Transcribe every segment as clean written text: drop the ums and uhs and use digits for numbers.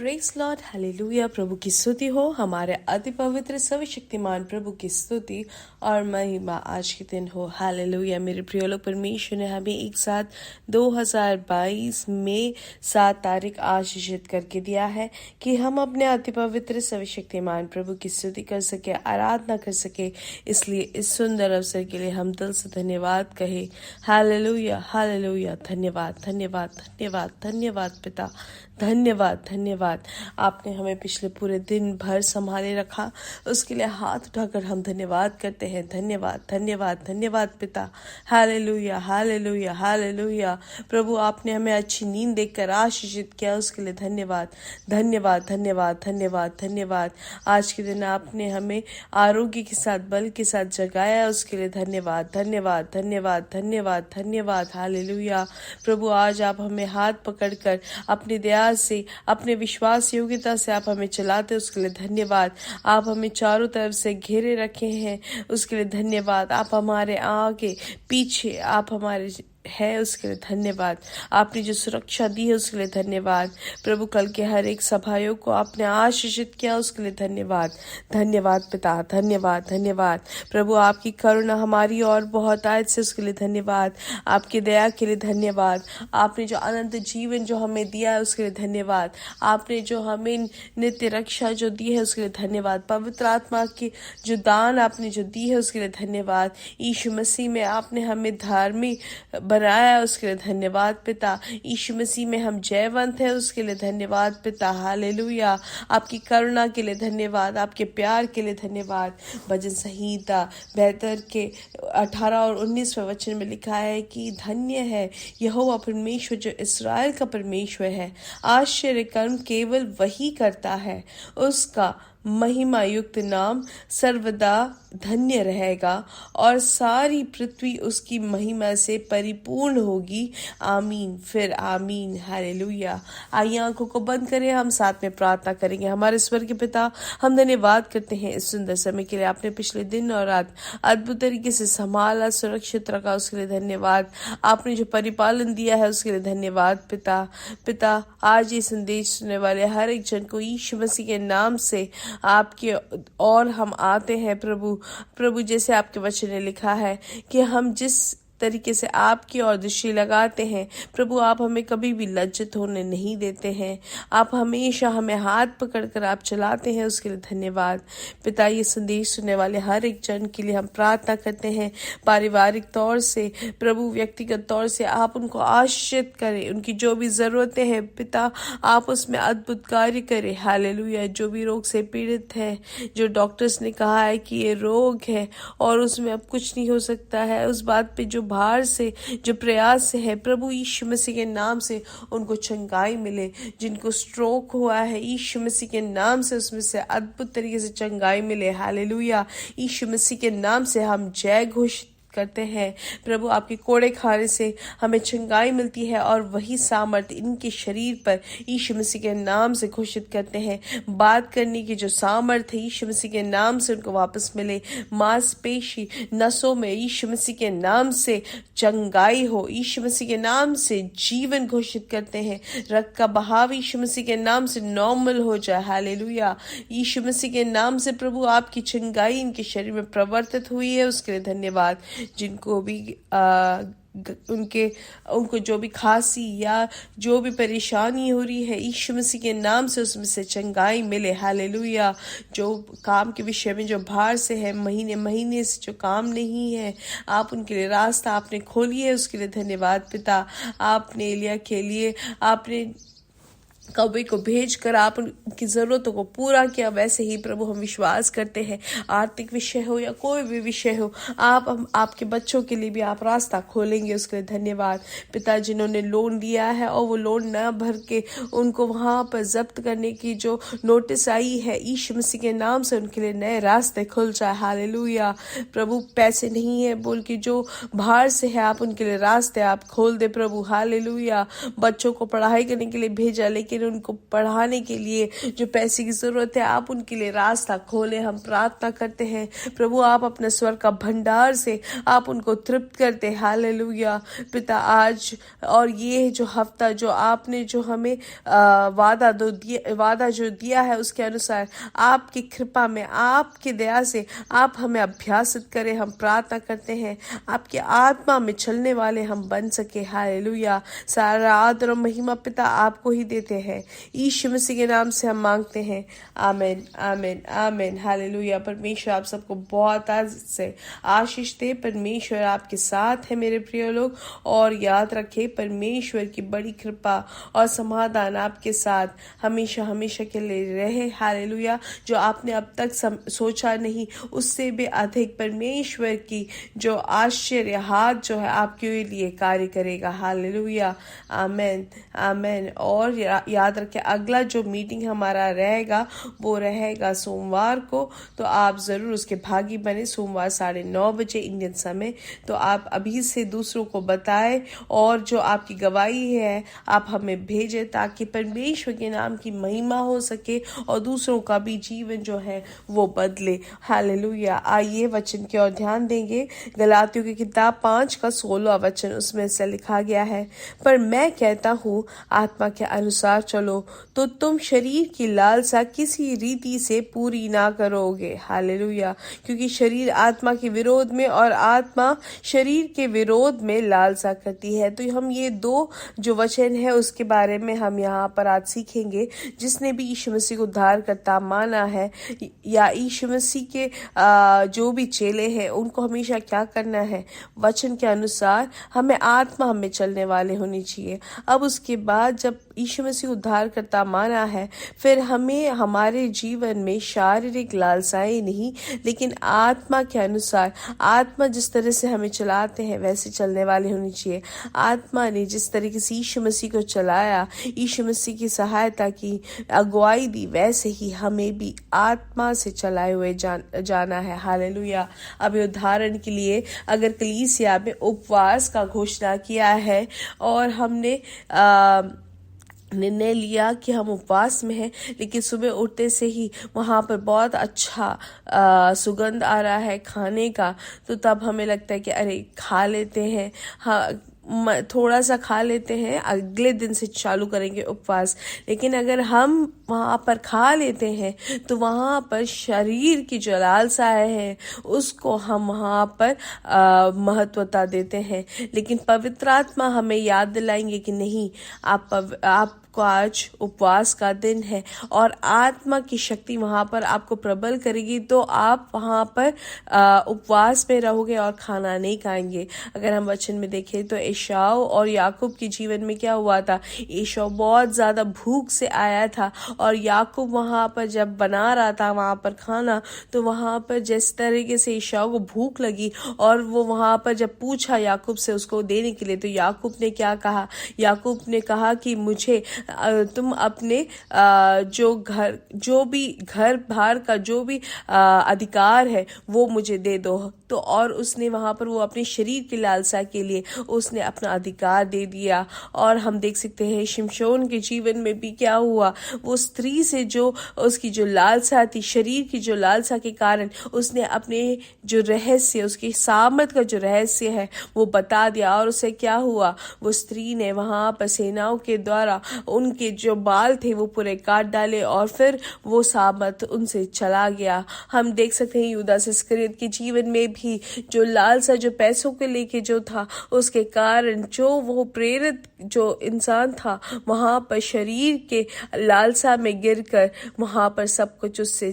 Press Lord, hallelujah. प्रभु की स्तुति हो। हमारे अति पवित्र सर्वशक्तिमान प्रभु की स्तुति और महिमा आज के दिन हो। हालेलुया। मेरे प्रिय लोग, परमेश्वर ने हमें एक साथ 2022 में 7 तारीख आशीषित करके दिया है कि हम अपने अति पवित्र सर्वशक्तिमान प्रभु की स्तुति कर सके, आराधना कर सके। इसलिए इस सुंदर अवसर के लिए हम दिल से धन्यवाद कहे। Hallelujah, hallelujah. धन्यवाद, धन्यवाद, धन्यवाद, धन्यवाद पिता। धन्यवाद, धन्यवाद। आपने हमें पिछले पूरे दिन भर संभाले रखा, उसके लिए हाथ उठाकर हम धन्यवाद करते हैं। धन्यवाद, धन्यवाद, धन्यवाद पिता। Hallelujah, hallelujah, hallelujah. प्रभु, आपने हमें अच्छी नींद देकर आशीषित किया, उसके लिए धन्यवाद, धन्यवाद, धन्यवाद, धन्यवाद, धन्यवाद। आज के दिन आपने हमें आरोग्य के साथ, बल के साथ जगाया, उसके लिए धन्यवाद, धन्यवाद, धन्यवाद, धन्यवाद, धन्यवाद। हालेलुया। प्रभु, आज आप हमें हाथ पकड़कर अपनी दया से, अपने विश्वास योग्यता से आप हमें चलाते, उसके लिए धन्यवाद। आप हमें चारों तरफ से घेरे रखे हैं, उसके लिए धन्यवाद। आप हमारे आगे पीछे आप हमारे है, उसके लिए धन्यवाद। आपने जो सुरक्षा दी है उसके लिए धन्यवाद। प्रभु, कल के हर एक सभायोग को आपने आशीषित किया, उसके लिए धन्यवाद, धन्यवाद पिता। धन्यवाद, धन्यवाद। प्रभु, आपकी करुणा हमारी और बहुत आयत से, उसके लिए धन्यवाद। आपकी दया के लिए धन्यवाद। आपने जो अनंत जीवन जो हमें दिया है उसके लिए धन्यवाद। आपने जो हमें नित्य रक्षा जो दी है उसके लिए धन्यवाद। पवित्र आत्मा की जो दान आपने जो दी है उसके लिए धन्यवाद। यीशु मसीह में आपने हमें धार्मिक बनाया, उसके लिए धन्यवाद पिता। यीशु मसीह में हम जयवंत हैं, उसके लिए धन्यवाद पिता। हालेलुया। आपकी करुणा के लिए धन्यवाद, आपके प्यार के लिए धन्यवाद। भजन संहिता 72 के 18 और 19वें वचन में लिखा है कि धन्य है यहोवा परमेश्वर जो इस्राएल का परमेश्वर है। आश्चर्य कर्म केवल वही करता है, उसका महिमा युक्त नाम सर्वदा धन्य रहेगा और सारी पृथ्वी उसकी महिमा से परिपूर्ण होगी। आमीन, फिर आमीन। हालेलुया। आइए आंखों को बंद करें, हम साथ में प्रार्थना करेंगे। हमारे स्वर्ग के पिता, हम धन्यवाद करते हैं इस सुंदर समय के लिए। आपने पिछले दिन और रात अद्भुत तरीके से संभाला, सुरक्षित रखा, उसके लिए धन्यवाद। आपने जो परिपालन दिया है उसके लिए धन्यवाद पिता। पिता, आज ये संदेश सुनने वाले हर एक जन को यीशु मसीह के नाम से आपके और हम आते हैं प्रभु। प्रभु, जैसे आपके वचन ने लिखा है कि हम जिस तरीके से आपकी ओर दृष्टि लगाते हैं प्रभु, आप हमें कभी भी लज्जित होने नहीं देते हैं। आप हमेशा हमें हाथ पकड़कर आप चलाते हैं, उसके लिए धन्यवाद पिता। ये संदेश सुनने वाले हर एक जन के लिए हम प्रार्थना करते हैं। पारिवारिक तौर से प्रभु, व्यक्तिगत तौर से आप उनको आशीषित करें। उनकी जो भी जरूरतें हैं पिता, आप उसमें अद्भुत कार्य करें। हालेलुया। जो भी रोग से पीड़ित है, जो डॉक्टर्स ने कहा है कि ये रोग है और उसमें अब कुछ नहीं हो सकता है, उस बात पे जो बाहर से जो प्रयास से है प्रभु, यीशु मसीह के नाम से उनको चंगाई मिले। जिनको स्ट्रोक हुआ है यीशु मसीह के नाम से उसमें से अद्भुत तरीके से चंगाई मिले। हालेलुया। यीशु मसीह के नाम से हम जय घोषित करते हैं प्रभु। आपके कोड़े खाने से हमें चंगाई मिलती है और वही सामर्थ्य इनके शरीर पर यीशु मसीह के नाम से घोषित करते हैं। बात करने की जो सामर्थ्य है यीशु मसीह के नाम से उनको वापस मिले। मांसपेशी नसों में यीशु मसीह के नाम से चंगाई हो। यीशु मसीह के नाम से जीवन घोषित करते हैं। रक्त का बहाव यीशु मसीह के नाम से नॉर्मल हो जाए। हालेलुया। यीशु मसीह के नाम से प्रभु आपकी चंगाई इनके शरीर में प्रवर्तित हुई है, उसके लिए धन्यवाद। जिनको भी उनको जो भी खांसी या जो भी परेशानी हो रही है यीशु मसीह के नाम से उसमें से चंगाई मिले। हालेलुया। जो काम के विषय में जो बाहर से है, महीने महीने से जो काम नहीं है, आप उनके लिए रास्ता आपने खोली है, उसके लिए धन्यवाद पिता। आपने एलिया के लिए आपने कौवे को भेजकर आप उनकी जरूरतों को पूरा किया। वैसे ही प्रभु हम विश्वास करते हैं, आर्थिक विषय हो या कोई भी विषय हो, आप आपके बच्चों के लिए भी आप रास्ता खोलेंगे, उसके लिए धन्यवाद पिता। जिन्होंने लोन लिया है और वो लोन न भर के उनको वहां पर जब्त करने की जो नोटिस आई है, यीशु मसीह के नाम से उनके लिए नए रास्ते खुल जाए। हालेलुया। प्रभु, पैसे नहीं है बोल के जो बाहर से है, आप उनके लिए रास्ते आप खोल दे प्रभु। हालेलुया। बच्चों को पढ़ाई करने के लिए भेजा लेकिन लेकिन उनको पढ़ाने के लिए जो पैसे की जरूरत है, आप उनके लिए रास्ता खोले। हम प्रार्थना करते हैं प्रभु, आप अपने स्वर का भंडार से आप उनको तृप्त करते। हालेलुया पिता, आज और ये जो हफ्ता जो आपने जो हमें वादा जो दिया है उसके अनुसार आपकी कृपा में, आपकी दया से आप हमें अभ्यासित करें। हम प्रार्थना करते हैं आपकी आत्मा में चलने वाले हम बन सके। हालेलुया, सारा आदर और महिमा पिता आपको ही देते हैं। यीशु मसीह के नाम से हम मांगते हैं, आमीन आमीन आमीन। हालेलुया। परमेश्वर आप सबको बहुत से आशीष दे। परमेश्वर आपके साथ है मेरे प्रिय लोग, और याद रखे परमेश्वर की बड़ी कृपा और समाधान आपके साथ हमेशा हमेशा के लिए रहे। हालेलुया। जो आपने अब तक सोचा नहीं उससे भी अधिक परमेश्वर की जो आश्चर्य हाथ जो है आपके लिए कार्य करेगा। हालेलुया, आमेन आमेन। और याद रखें अगला जो मीटिंग हमारा रहेगा वो रहेगा सोमवार को, तो आप जरूर उसके भागी बने। सोमवार 9:30 बजे इंडियन समय। तो आप अभी से दूसरों को बताएं और जो आपकी गवाही है आप हमें भेजें, ताकि परमेश्वर के नाम की महिमा हो सके और दूसरों का भी जीवन जो है वो बदले। हालेलुया। आइए वचन की ओर ध्यान देंगे। गलातियों की किताब 5:16 उसमें से लिखा गया है, पर मैं कहता हूँ आत्मा के अनुसार चलो तो तुम शरीर की लालसा किसी रीति से पूरी ना करोगे। हालेलुया। क्योंकि शरीर आत्मा के विरोध में और आत्मा शरीर के विरोध में लालसा करती है। तो हम ये दो जो वचन है उसके बारे में हम यहाँ पर आज सीखेंगे। जिसने भी यीशु मसीह को उद्धारकर्ता माना है या यीशु मसीह के जो भी चेले हैं उनको हमेशा क्या करना है, वचन के अनुसार हमें आत्मा हमें चलने वाले होनी चाहिए। अब उसके बाद जब यीशु मसीह उद्धारकर्ता माना है, फिर हमें हमारे जीवन में शारीरिक लालसाएं नहीं, लेकिन आत्मा के अनुसार, आत्मा जिस तरह से हमें चलाते हैं वैसे चलने वाले होनी चाहिए। आत्मा ने जिस तरीके से यीशु मसीह को चलाया, यीशु मसीह की सहायता की, अगुवाई दी, वैसे ही हमें भी आत्मा से चलाए हुए जाना है। हालेलुया। अभी उदाहरण के लिए अगर कलीसिया में उपवास का घोषणा किया है और हमने निर्णय लिया कि हम उपवास में हैं, लेकिन सुबह उठते से ही वहाँ पर बहुत अच्छा सुगंध आ रहा है खाने का, तो तब हमें लगता है कि अरे खा लेते हैं, हाँ थोड़ा सा खा लेते हैं, अगले दिन से चालू करेंगे उपवास। लेकिन अगर हम वहाँ पर खा लेते हैं तो वहाँ पर शरीर की जो लालसा है उसको हम वहाँ पर महत्वता देते हैं। लेकिन पवित्र आत्मा हमें याद दिलाएंगे कि नहीं, आपको आज उपवास का दिन है और आत्मा की शक्ति वहाँ पर आपको प्रबल करेगी, तो आप वहाँ पर उपवास में रहोगे और खाना नहीं खाएंगे। अगर हम वचन में देखें तो एसाव और याकूब के जीवन में क्या हुआ था, एसाव बहुत ज्यादा भूख से आया था और याकूब वहाँ पर जब बना रहा था वहाँ पर खाना, तो वहाँ पर जिस तरीके से एसाव को भूख लगी और वो वहाँ पर जब पूछा याकूब से उसको देने के लिए, तो याकूब ने क्या कहा, याकूब ने कहा कि मुझे तुम अपने जो भी घर बाहर का जो भी अधिकार है वो मुझे दे दो। तो और उसने वहां पर वो अपने शरीर की लालसा के लिए उसने अपना अधिकार दे दिया। और हम देख सकते हैं शिमशोन के जीवन में भी क्या हुआ, वो स्त्री से जो उसकी जो लालसा थी, शरीर की जो लालसा के कारण उसने अपने जो रहस्य, उसकी सामर्थ का जो रहस्य है वो बता दिया। और उसे क्या हुआ, वो स्त्री ने वहां पर सेनाओं के द्वारा उनके जो बाल थे वो पूरे काट डाले और फिर वो सामर्थ उनसे चला गया। हम देख सकते हैं यूदास इस्करियत के जीवन में भी जो लालसा, जो पैसों के लेके जो था, उसके कारण जो वो प्रेरित जो इंसान था वहां पर शरीर के लालसा में गिरकर वहां पर सब कुछ उससे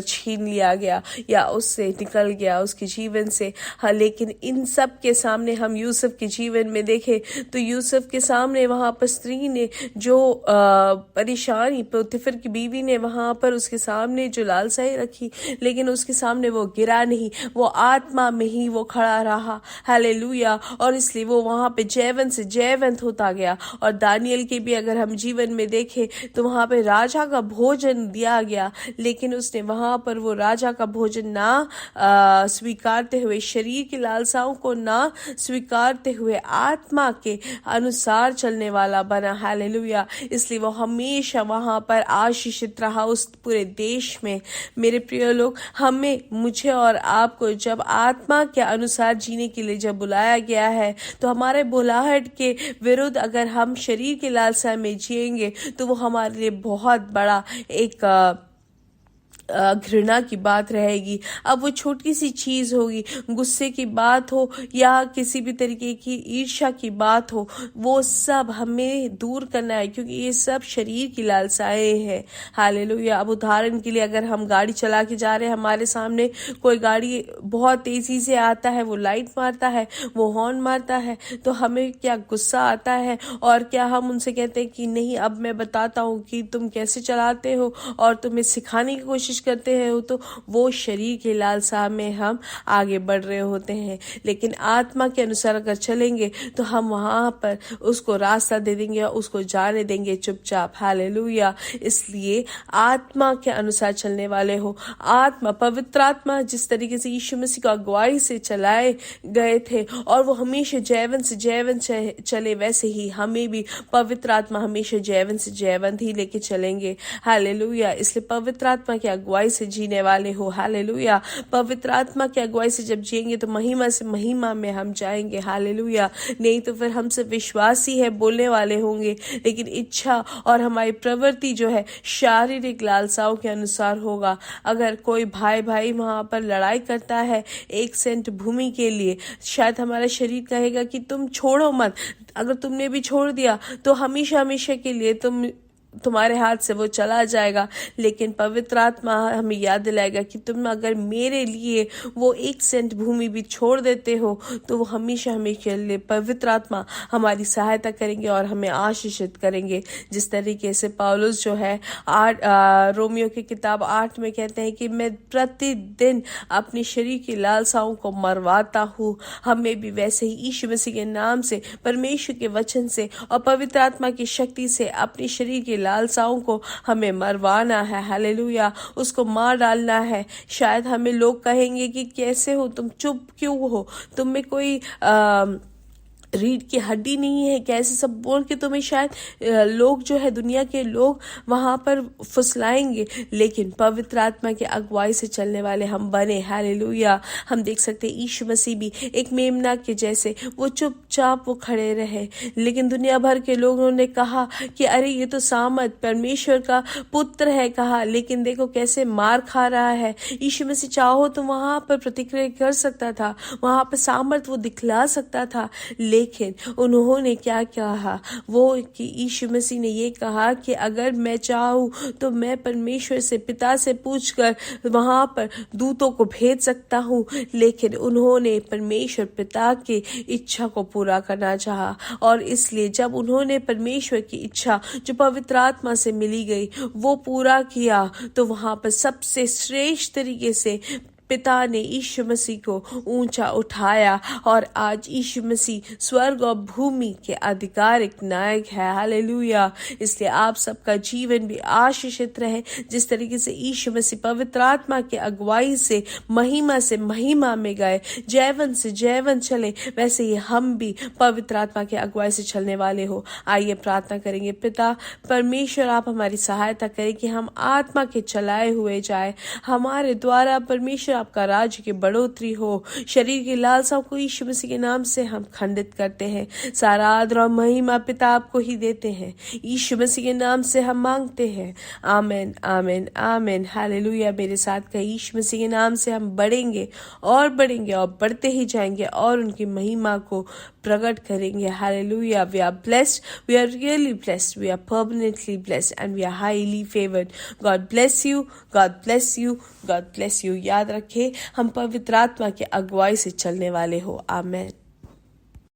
छीन लिया गया या उससे निकल गया उसके जीवन से। हाँ, लेकिन इन सब के सामने हम यूसुफ के जीवन में देखें तो यूसुफ के सामने वहां पर स्त्री ने जो परेशानी, पोतीफर की बीवी ने वहां पर उसके सामने जो लालसाएं रखी, लेकिन उसके सामने वो गिरा नहीं, वो आत्मा में ही वो खड़ा रहा। हालेलुया। और इसलिए वो वहां पे जयवंत से जयवंत होता गया। और दानियल के भी अगर हम जीवन में देखें तो वहां पे राजा का भोजन दिया गया, लेकिन उसने वहां पर वो राजा का भोजन ना स्वीकारते हुए, शरीर की लालसाओं को ना स्वीकारते हुए आत्मा के अनुसार चलने वाला बना। हालेलुया। इसलिए वो हमेशा वहाँ पर आशीषित रहा उस पूरे देश में। मेरे प्रिय लोग, मुझे और आपको जब आत्मा के अनुसार जीने के लिए जब बुलाया गया है, तो हमारे बुलाहट के विरुद्ध अगर हम शरीर के लालसा में जिएंगे तो वो हमारे लिए बहुत बड़ा एक घृणा की बात रहेगी। अब वो छोटी सी चीज होगी, गुस्से की बात हो या किसी भी तरीके की ईर्ष्या की बात हो, वो सब हमें दूर करना है, क्योंकि ये सब शरीर की लालसाएं हैं। हालेलुया। अब उदाहरण के लिए अगर हम गाड़ी चला के जा रहे हैं, हमारे सामने कोई गाड़ी बहुत तेजी से आता है, वो लाइट मारता है, वो हॉर्न मारता है, तो हमें क्या गुस्सा आता है और क्या हम उनसे कहते हैं कि नहीं, अब मैं बताता हूँ कि तुम कैसे चलाते हो और तुम्हें सिखाने की कोशिश करते हैं, तो वो शरीर के लालसा में हम आगे बढ़ रहे होते हैं। लेकिन आत्मा के अनुसार अगर चलेंगे तो हम वहां पर उसको रास्ता दे देंगे और उसको जाने देंगे चुपचाप। हालेलुया। इसलिए आत्मा के अनुसार चलने वाले हो। आत्मा, पवित्र आत्मा जिस तरीके से यीशु मसीह को अगुवाई से चलाए गए थे और वो हमेशा जयवंत से जयवंत चले, वैसे ही हमें भी पवित्र आत्मा हमेशा जयवंत से जयवंत ही लेके चलेंगे। हालेलुया। इसलिए पवित्र आत्मा की अगुवाई से जीने वाले हो। हालेलुया। पवित्र आत्मा की अगुवाई से जब जिएंगे तो महिमा से महिमा में हम जाएंगे। हालेलुया। नहीं तो फिर हम सब विश्वासी है बोलने वाले होंगे, लेकिन इच्छा और हमारी प्रवृत्ति जो है शारीरिक लालसाओं के अनुसार होगा। अगर कोई भाई भाई वहां पर लड़ाई करता है 1 सेंट भूमि के लिए, शायद हमारा शरीर कहेगा कि तुम छोड़ो मत। अगर तुमने भी छोड़ दिया तो हमेशा हमेशा के लिए तुम्हारे हाथ से वो चला जाएगा। लेकिन पवित्र आत्मा हमें याद दिलाएगा कि तुम अगर मेरे लिए वो 1 सेंट भूमि भी छोड़ देते हो तो वो हमेशा हमेशा लिए पवित्र आत्मा हमारी सहायता करेंगे और हमें आशीषित करेंगे। जिस तरीके से पौलुस जो है रोमियो की किताब 8 में कहते हैं कि मैं प्रतिदिन अपने शरीर की लालसाओं को मरवाता हूँ। हमें भी वैसे ही यीशु मसीह के नाम से, परमेश्वर के वचन से और पवित्र आत्मा की शक्ति से अपने शरीर की लालसाओं को हमें मरवाना है। हालेलुया। उसको मार डालना है। शायद हमें लोग कहेंगे कि कैसे हो तुम, चुप क्यों हो, तुम में कोई रीढ़ की हड्डी नहीं है, कैसे सब बोल के तुम्हें शायद लोग जो है, दुनिया के लोग वहां पर फुसलाएंगे। लेकिन पवित्र आत्मा के अगुवाई से चलने वाले हम बने। हालेलुया। हम देख सकते हैं यीशु मसीह भी एक मेमना के जैसे वो चुपचाप वो खड़े रहे, लेकिन दुनिया भर के लोगों ने कहा कि अरे ये तो सामर्थ परमेश्वर का पुत्र है कहा, लेकिन देखो कैसे मार खा रहा है। यीशु मसीह चाहो तो वहां पर प्रतिक्रिया कर सकता था, वहां पर सामर्थ वो दिखला सकता था, लेकिन उन्होंने क्या कहा, वो कि यीशु मसीह ने ये कहा कि अगर मैं चाहूँ तो मैं परमेश्वर से, पिता से पूछकर वहां पर दूतों को भेज सकता हूँ। लेकिन उन्होंने परमेश्वर पिता की इच्छा को पूरा करना चाहा, और इसलिए जब उन्होंने परमेश्वर की इच्छा जो पवित्र आत्मा से मिली गई वो पूरा किया, तो वहां पर सबसे श्रेष्ठ तरीके से पिता ने यीशु मसीह को ऊंचा उठाया, और आज यीशु मसीह स्वर्ग और भूमि के आधिकारिक नायक है। हालेलुया। इसलिए आप सबका जीवन भी आशीषित रहे। जिस तरीके से यीशु मसीह पवित्र आत्मा के अगुवाई से महिमा में गए, जयवन से जयवन चले, वैसे ही हम भी पवित्र आत्मा के अगुवाई से चलने वाले हो। आइए प्रार्थना करेंगे। पिता परमेश्वर, आप हमारी सहायता करें कि हम आत्मा के चलाए हुए जाए, हमारे द्वारा परमेश्वर आपका राज्य की बढ़ोतरी हो। शरीर की लालसाओं को यीशु मसीह के नाम से हम खंडित करते हैं। सारा आदर और महिमा पिता आपको ही देते हैं। यीशु मसीह के नाम से हम मांगते हैं। आमीन, आमीन, आमीन। हालेलुया। मेरे साथ कहे, यीशु मसीह के नाम से हम बढ़ेंगे और बढ़ते ही जाएंगे और उनकी महिमा को प्रकट करेंगे। Hallelujah. We are blessed, we are really blessed, we are permanently blessed and we are highly favoured. God bless you, God bless you, God bless you. याद रखें, हम पवित्र आत्मा के अगुवाई से चलने वाले हो। आमीन।